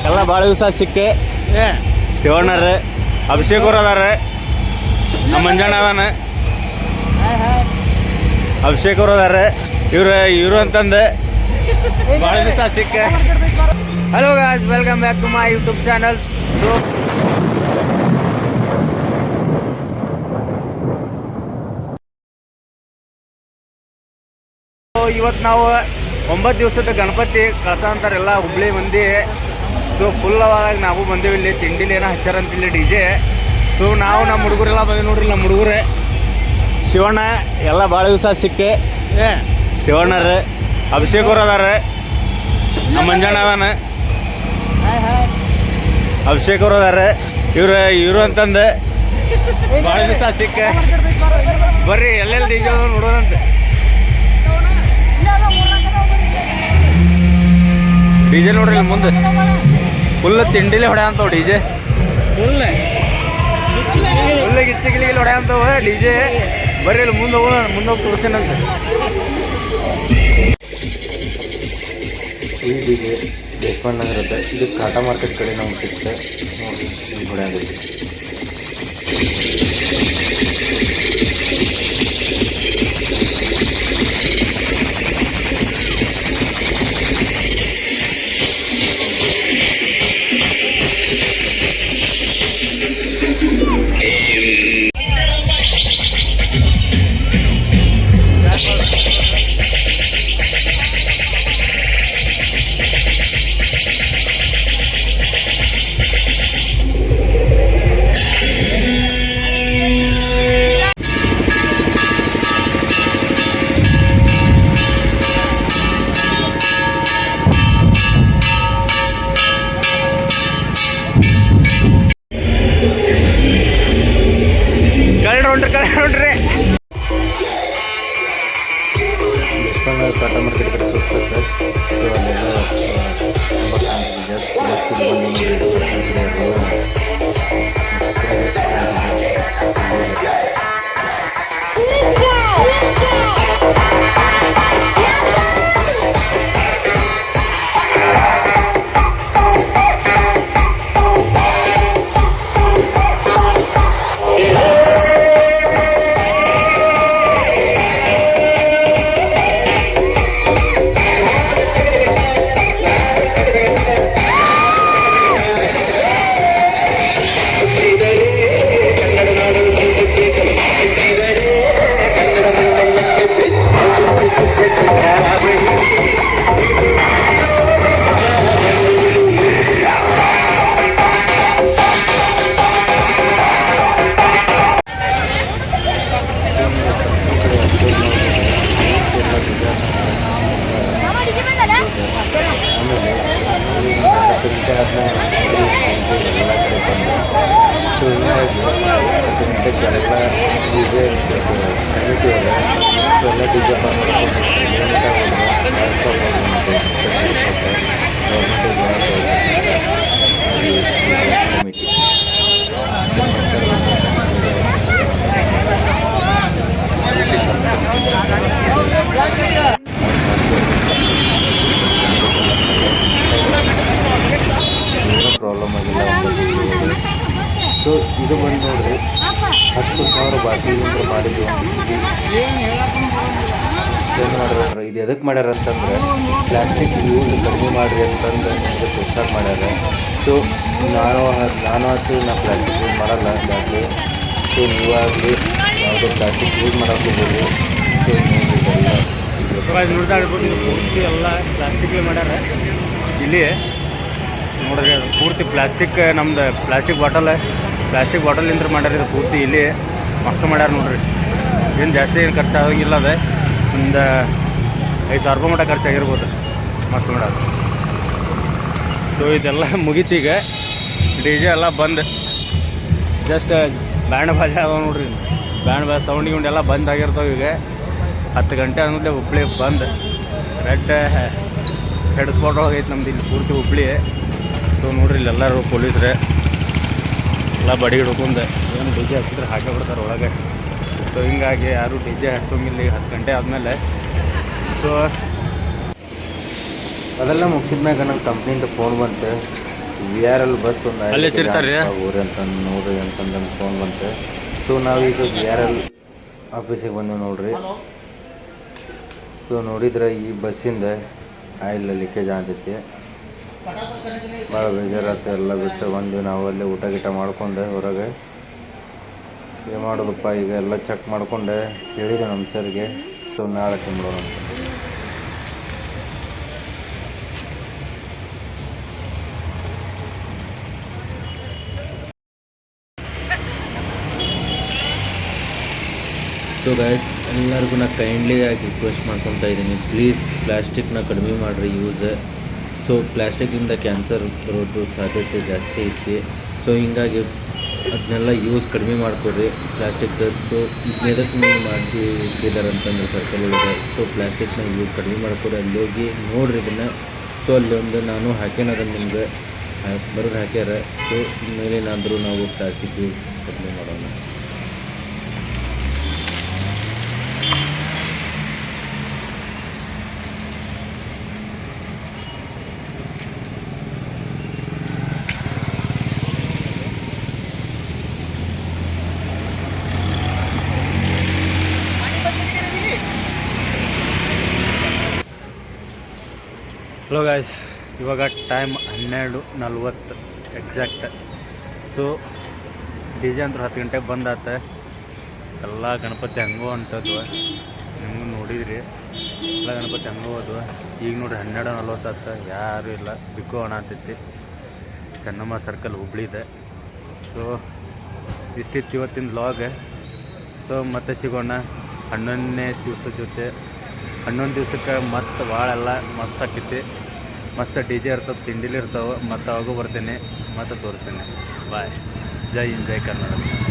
ಎಲ್ಲ ಭಾಳ ದಿವಸ ಸಿಕ್ಕ ಶಿವಣ್ಣರ ಅಭಿಷೇಕ್ ಅವ್ರು ಅದಾರ, ನಮ್ಮ ಮಂಜಣ್ಣ ಅದಾನ, ಅಭಿಷೇಕ್ ಅವ್ರು ಅದಾರ. ಇವರು ಅಂತಂದು ಭಾಳ ದಿವಸ ಸಿಕ್ಕ. Hello guys, welcome back to my YouTube channel. So ಇವತ್ತು ನಾವು 9 ದಿವಸದ ಗಣಪತಿ ಕಳ್ಸ ಅಂತಾರೆಲ್ಲ ಹುಬ್ಳಿ ಮಂದಿ. ಸೊ ಫುಲ್ ಅವಾಗ ನಾವು ಬಂದೇವಿ. ಇಲ್ಲಿ ತಿಂಡಿಲಿ ಏನೋ ಹಚ್ಚಾರಂತಿಲ್ಲ DJ. ಸೊ ನಾವು ನಮ್ಮ ಹುಡುಗರೆಲ್ಲ ಬಂದು ನೋಡ್ರಿ. ನಮ್ಮ ಹುಡುಗರೇ ಶಿವಣ್ಣ ಎಲ್ಲ ಭಾಳ ದಿವಸ ಸಿಕ್ಕ ಶಿವಣ್ಣರ, ಅಭಿಷೇಕ್ ಅವ್ರು ಅದಾರ, ನಮ್ಮ ಮಂಜಣ್ಣ ಅದಾನ, ಅಭಿಷೇಕ್ ಅವ್ರು ಅದಾರ. ಇವರು ಅಂತಂದು ಭಾಳ ದಿವಸ ಸಿಕ್ಕ. ಬರ್ರಿ ಎಲ್ಲೆಲ್ಲಿ DJ ನೋಡೋಣಂತೆ. DJ ನೋಡ್ರಿ ಇಲ್ಲಿ ಮುಂದೆ ಫುಲ್ ತಿಂಡಿಲೆ ಹೊಡೆ ಅಂತವ್ DJ. ಫುಲ್ ಗಿಚ್ಚಿಗಿಲಿ ಹೊಡೆ ಅಂತವ DJ. ಬರ್ರಿ ಇಲ್ಲಿ ಮುಂದೆ ಹೋಗೋಣ, ಮುಂದೆ ಹೋಗಿ ತೋರಿಸ್ತೇನಂತೆ. ಈ DJ ದೇಶಪಾಂಡೆ ನಗರದ, ಇದು ಕಾಟಾ ಮಾರ್ಕೆಟ್ ಕಡೆ ನಮ್ಗೆ ಸಿಕ್ತೆ ನೋಡ್ರಿ. ಹೊಡೆ ಆಗೈತಿ. ನೋಡ್ರಿ ಕಾಟಾ ಮಾರ್ಕೆಟ್ ಕಡೆ ಸುಸ್ತತ್ತೆ. ಸೊ ಅಲ್ಲೆಲ್ಲ ತುಂಬ ಪ್ರಾಬ್ಲಮ್ ಆಗಿಲ್ಲ. ಸೊ ಇದು ಬಂದು ನೋಡ್ರಿ 10,000 ಬಾಟ್ಲಿಂದ ಮಾಡಿದ್ವಿ. ಏನು ಮಾಡ್ಯಾರ, ಇದು ಎದಕ್ಕೆ ಮಾಡ್ಯಾರ ಅಂತಂದ್ರೆ ಪ್ಲಾಸ್ಟಿಕ್ ಯೂಸ್ ಕಡಿಮೆ ಮಾಡಿರಿ ಅಂತಂದು ನಿಮಗೆ ಪ್ರೋತ್ಸಾಹ ಮಾಡ್ಯಾರ. ಸೊ ನಾನು ಪ್ಲಾಸ್ಟಿಕ್ ಯೂಸ್ ಮಾಡಲ್ಲ ಜಾಸ್ತಿ. ಸೊ ನೀವಾಗಲಿ ಯಾವುದೇ ಪ್ಲಾಸ್ಟಿಕ್ ಯೂಸ್ ಮಾಡೋಕ್ಕೋಗ್ಬೋದು. ಸೊ ನೋಡ್ತಾ ಇರ್ಬೋದು, ಪೂರ್ತಿ ಎಲ್ಲ ಪ್ಲಾಸ್ಟಿಕ್ಲೇ ಮಾಡ್ಯಾರ. ಇಲ್ಲಿ ನೋಡ್ರಿ ಪೂರ್ತಿ ಪ್ಲಾಸ್ಟಿಕ್, ನಮ್ದು ಪ್ಲಾಸ್ಟಿಕ್ ಬಾಟಲಿಂದ ಮಾಡ್ಯಾರ. ಇದು ಪೂರ್ತಿ ಇಲ್ಲಿ ಮಸ್ತ್ ಮಾಡ್ಯಾರ ನೋಡ್ರಿ. ಏನು ಜಾಸ್ತಿ ಏನು ಖರ್ಚಾಗಿಲ್ಲ. ಅದೇ ಒಂದು 5,000 ರೂಪಾಯಿ ಮಟ್ಟ ಖರ್ಚಾಗಿರ್ಬೋದು. ಮಸ್ತ್ ಮಾಡ್ಯಾರ. ಸೊ ಇದೆಲ್ಲ ಮುಗೀತೀಗ. DJ ಎಲ್ಲ ಬಂದು ಜಸ್ಟ್ ಬ್ಯಾಂಡ್ ಬಾಜಾ ಅದಾವ ನೋಡ್ರಿ. ಬ್ಯಾಂಡ್ ಬಾಜ್ ಸೌಂಡ್ ಗಿಂಡ್ ಎಲ್ಲ ಬಂದ್ ಆಗಿರ್ತಾವೆ. ಈಗ 10 ಗಂಟೆ ಅನ್ನೋದೇ ಹುಬ್ಳಿ ಬಂದು ರೆಡ್ ಹೆಡ್ ಸ್ಪಾಟ್ ಹೋಗೈತೆ ನಮ್ದು ಇಲ್ಲಿ ಪೂರ್ತಿ ಹುಬ್ಳಿ. ಸೊ ನೋಡ್ರಿ ಇಲ್ಲೆಲ್ಲರೂ ಪೊಲೀಸ್ರೆ ಎಲ್ಲ ಬಡಿ ಹಿಡ್ಕೊಂಡು ಏನು DJ ಹಚ್ಚಿದ್ರೆ ಹಾಕೇ ಬಿಡ್ತಾರೆ ಒಳಗೆ. ಸೊ ಹಿಂಗಾಗಿ ಯಾರು DJ ಹಚ್ಚೋಂಗಿಲ್ಲ 10 ಗಂಟೆ ಆದಮೇಲೆ. ಸೊ ಅದೆಲ್ಲ ಮುಗಿಸಿದ್ಮ್ಯಾಗ ನಮ್ಮ ಕಂಪ್ನಿಯಿಂದ ಫೋನ್ ಬಂತು. VRL ಬಸ್ ಒಂದು ಅಲ್ಲಿ ಹಚ್ಚಿರ್ತಾರೆ ಊರಿ ಅಂತಂದು ನೋಡ್ರಿ ಅಂತಂದು ಫೋನ್ ಬಂತೆ. ಸೊ ನಾವೀಗ VRL ಆಫೀಸಿಗೆ ಬಂದೇವೆ ನೋಡ್ರಿ. ಸೊ ನೋಡಿದ್ರೆ ಈ ಬಸ್ಸಿಂದ ಆಯಿಲ್ ಲೀಕೇಜ್ ಆಗ್ತೈತಿ. ಭಾಳ ಬೇಜಾರಾಯ್ತು. ಎಲ್ಲ ಬಿಟ್ಟು ಬಂದು ನಾವು ಅಲ್ಲೇ ಊಟ ಗೀಟ ಮಾಡ್ಕೊಂಡೆ ಹೊರಗೆ. ಏನು ಮಾಡೋದಪ್ಪ, ಈಗ ಎಲ್ಲ ಚೆಕ್ ಮಾಡ್ಕೊಂಡೆ ಹೇಳಿದೆ ನಮ್ಮ ಸರ್ಗೆ. ಸೊ ನಾಳೆ ತಿಂಬಿಡೋಣ ಅಂತ. ಸೊ ಗೈಸ್, ಎಲ್ಲರಿಗೂ ನಾನು ಕೈಂಡ್ಲಿ ಆಗಿ ರಿಕ್ವೆಸ್ಟ್ ಮಾಡ್ಕೊತಾ ಇದ್ದೀನಿ, ಪ್ಲೀಸ್ ಪ್ಲ್ಯಾಸ್ಟಿಕ್ನ ಕಡಿಮೆ ಮಾಡಿರಿ ಯೂಸ್. ಸೊ ಪ್ಲ್ಯಾಸ್ಟಿಕ್ಕಿಂದ ಕ್ಯಾನ್ಸರ್ ಬರೋದು ಸಾಧ್ಯತೆ ಜಾಸ್ತಿ ಐತಿ. ಸೊ ಹಿಂಗಾಗಿ ಅದನ್ನೆಲ್ಲ ಯೂಸ್ ಕಡಿಮೆ ಮಾಡ್ಕೊಡ್ರಿ ಪ್ಲ್ಯಾಸ್ಟಿಕ್ದು. ಸೊ ಇದಕ್ಕೆ ನೀವು ಮಾಡಿ ಇಟ್ಟಿದ್ದಾರೆ ಅಂತಂದ್ರೆ ಸರ್ಕಲ್ ಒಳಗೆ. ಸೊ ಪ್ಲ್ಯಾಸ್ಟಿಕ್ನ ಯೂಸ್ ಕಡಿಮೆ ಮಾಡ್ಕೊಡ್ರಿ. ಅಲ್ಲಿ ಹೋಗಿ ನೋಡಿರಿ ಇದನ್ನು. ಸೊ ಅಲ್ಲಿ ಒಂದು ನಾನು ಹಾಕ್ಯಾನದ ನಿಮ್ಗೆ ಬರೋದು ಹಾಕ್ಯಾರ. ಸೊ ಮೇಲೇನಾದರೂ ನಾವು ಪ್ಲ್ಯಾಸ್ಟಿಕ್ ಯೂಸ್ ಕಡಿಮೆ ಮಾಡೋಣ. ಹಲೋ ಗಾಯ್ಸ್, ಇವಾಗ ಟೈಮ್ 12:40 ಎಕ್ಸಾಕ್ಟ್. ಸೊ DJ ಅಂತೂ 10 ಗಂಟೆಗೆ ಬಂದಾತ. ಎಲ್ಲ ಗಣಪತಿ ಹಂಗೋ ಅಂತದ್ವು, ನಿಮಗೂ ನೋಡಿದ್ರಿ. ಎಲ್ಲ ಗಣಪತಿ ಹಂಗೋ ಹೋದ್ವು. ಈಗ ನೋಡ್ರಿ 12:40 ಯಾರೂ ಇಲ್ಲ, ಬಿಕ್ಕೋ ಅನ್ನತೈತಿ. ಚೆನ್ನಮ್ಮ ಸರ್ಕಲ್ ಹುಬ್ಳಿದೆ. ಸೊ ಇಷ್ಟಿತ್ತು ಇವತ್ತಿನ ವ್ಲಾಗ್. ಸೊ ಮತ್ತೆ ಸಿಗೋಣ 11ನೇ ದಿವಸದ ಜೊತೆ. 11 ದಿವ್ಸಕ್ಕೆ ಮತ್ತೆ ಭಾಳ ಎಲ್ಲ ಮಸ್ತ್ ಆಕೈತಿ. ಮಸ್ತ್ DJ ಇರ್ತವೆ, ತಿಂಡಿಲಿ ಇರ್ತಾವೆ. ಮತ್ತು ಅವಾಗೂ ಬರ್ತೀನಿ, ಮತ್ತು ತೋರಿಸ್ತೀನಿ. ಬಾಯ್. ಜೈ ಹಿಂದ್, ಜೈ ಕರ್ನಾಟಕ.